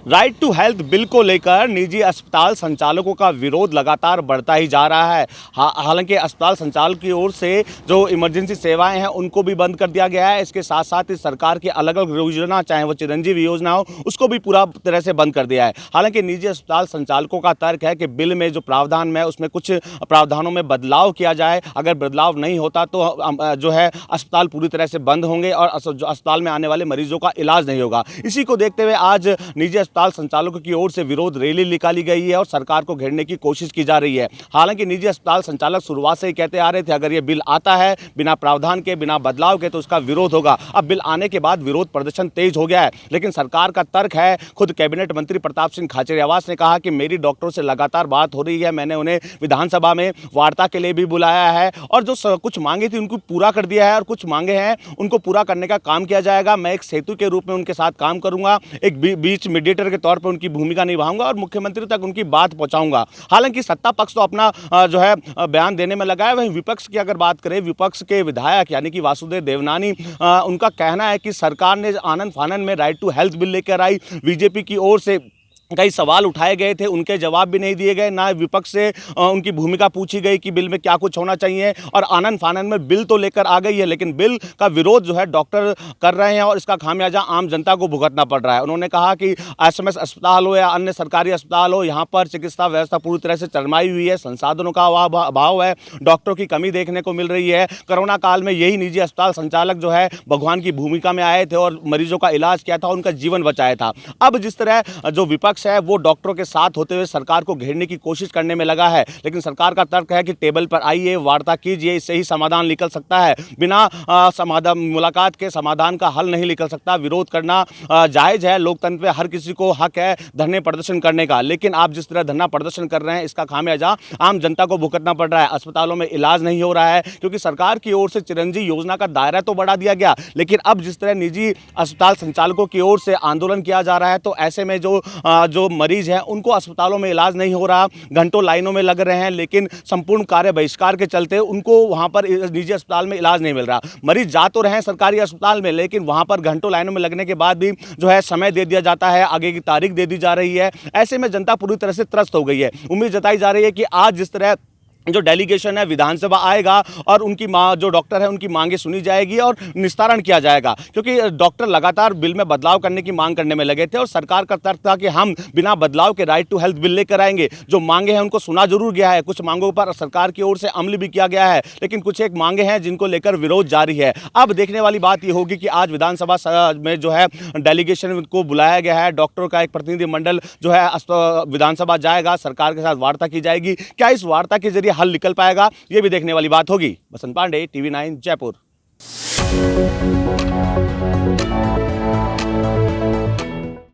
Right to health bill को लेकर निजी अस्पताल संचालकों का विरोध लगातार बढ़ता ही जा रहा है। हालांकि अस्पताल संचालक की ओर से जो इमरजेंसी सेवाएं हैं उनको भी बंद कर दिया गया है। इसके साथ साथ इस सरकार की अलग अलग योजना, चाहे वो चिरंजीवी योजना हो, उसको भी पूरा तरह से बंद कर दिया है। हालांकि निजी अस्पताल संचालकों का तर्क है कि बिल में जो प्रावधान है उसमें कुछ प्रावधानों में बदलाव किया जाए। अगर बदलाव नहीं होता तो जो है अस्पताल पूरी तरह से बंद होंगे और अस्पताल में आने वाले मरीजों का इलाज नहीं होगा। इसी को देखते हुए आज निजी अस्पताल संचालकों की ओर से विरोध रैली निकाली गई है और सरकार को घेरने की कोशिश की जा रही है। हालांकि निजी अस्पताल संचालक शुरुआत से ही कहते आ रहे थे अगर ये बिल आता है बिना प्रावधान के, बिना बदलाव के, तो उसका विरोध होगा। अब बिल आने के बाद विरोध प्रदर्शन तेज हो गया है, लेकिन सरकार का तर्क है, खुद कैबिनेट मंत्री प्रताप सिंह खाचरियावास ने कहा कि मेरी डॉक्टरों से लगातार बात हो रही है, मैंने उन्हें विधानसभा में वार्ता के लिए भी बुलाया है और जो कुछ मांगे थी उनको पूरा कर दिया है और कुछ मांगे हैं उनको पूरा करने का काम किया जाएगा। मैं एक सेतु के रूप में उनके साथ काम करूंगा, एक बीच मीडिएटर के तौर पर उनकी भूमिका निभाऊंगा और मुख्यमंत्री तक उनकी बात पहुंचाऊंगा। हालांकि सत्ता पक्ष तो अपना जो है बयान देने में लगा है, वहीं विपक्ष की अगर बात करें, विपक्ष के विधायक यानी कि वासुदेव देवनानी, उनका कहना है कि सरकार ने आनन फानन में राइट टू हेल्थ बिल लेकर आई। बीजेपी की ओर से कई सवाल उठाए गए थे, उनके जवाब भी नहीं दिए गए, ना विपक्ष से उनकी भूमिका पूछी गई कि बिल में क्या कुछ होना चाहिए। और आनन फानन में बिल तो लेकर आ गई है, लेकिन बिल का विरोध जो है डॉक्टर कर रहे हैं और इसका खामियाजा आम जनता को भुगतना पड़ रहा है। उन्होंने कहा कि एसएमएस अस्पताल हो या अन्य सरकारी अस्पताल हो, यहाँ पर चिकित्सा व्यवस्था पूरी तरह से चरमाई हुई है, संसाधनों का अभाव है, डॉक्टरों की कमी देखने को मिल रही है। कोरोना काल में यही निजी अस्पताल संचालक जो है भगवान की भूमिका में आए थे और मरीजों का इलाज किया था, उनका जीवन बचाया था। अब जिस तरह जो विपक्ष है वो डॉक्टरों के साथ होते हुए सरकार को घेरने की कोशिश करने में लगा है, लेकिन सरकार का तर्क है कि टेबल पर आइए, वार्ता कीजिए, इससे ही समाधान निकल सकता है। बिना समाधान मुलाकात के समाधान का हल नहीं निकल सकता। विरोध करना जायज़ है, लोकतंत्र में हर किसी को हक है धरने प्रदर्शन करने का, लेकिन आप जिस तरह धरना प्रदर्शन कर रहे हैं इसका खामियाजा आम जनता को भुगतना पड़ रहा है। अस्पतालों में इलाज नहीं हो रहा है क्योंकि सरकार की ओर से चिरंजीवी योजना का दायरा तो बढ़ा दिया गया, लेकिन अब जिस तरह निजी अस्पताल संचालकों की ओर से आंदोलन किया जा रहा है तो ऐसे में जो मरीज हैं उनको अस्पतालों में इलाज नहीं हो रहा, घंटों लाइनों में लग रहे हैं, लेकिन संपूर्ण कार्य बहिष्कार के चलते उनको वहां पर निजी अस्पताल में इलाज नहीं मिल रहा। मरीज जा तो रहे हैं सरकारी अस्पताल में, लेकिन वहां पर घंटों लाइनों में लगने के बाद भी जो है समय दे दिया जाता है, आगे की तारीख दे दी जा रही है। ऐसे में जनता पूरी तरह से त्रस्त हो गई है। उम्मीद जताई जा रही है कि आज जिस तरह जो डेलीगेशन है विधानसभा आएगा और उनकी जो डॉक्टर है उनकी मांगे सुनी जाएगी और निस्तारण किया जाएगा, क्योंकि डॉक्टर लगातार बिल में बदलाव करने की मांग करने में लगे थे और सरकार का तर्क था कि हम बिना बदलाव के राइट टू हेल्थ बिल लेकर आएंगे। जो मांगे हैं उनको सुना जरूर गया है, कुछ मांगों पर सरकार की ओर से अमल भी किया गया है, लेकिन कुछ एक मांगे हैं जिनको लेकर विरोध जारी है। अब देखने वाली बात यह होगी कि आज विधानसभा में जो है डेलीगेशन को बुलाया गया है, डॉक्टरों का एक प्रतिनिधिमंडल जो है विधानसभा जाएगा, सरकार के साथ वार्ता की जाएगी। क्या इस वार्ता के जरिए हल निकल पाएगा, यह भी देखने वाली बात होगी। बसंत पांडे, TV9 जयपुर।